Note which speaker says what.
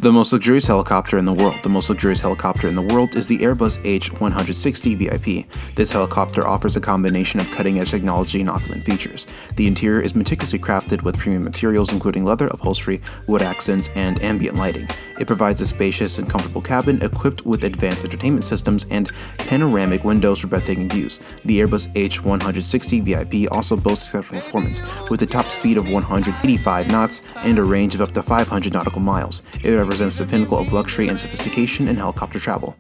Speaker 1: The most luxurious helicopter in the world. The most luxurious helicopter in the world is the Airbus H160 VIP. This helicopter offers a combination of cutting-edge technology and opulent features. The interior is meticulously crafted with premium materials including leather, upholstery, wood accents, and ambient lighting. It provides a spacious and comfortable cabin equipped with advanced entertainment systems and panoramic windows for breathtaking views. The Airbus H160 VIP also boasts exceptional performance, with a top speed of 185 knots and a range of up to 500 nautical miles. It represents the pinnacle of luxury and sophistication in helicopter travel.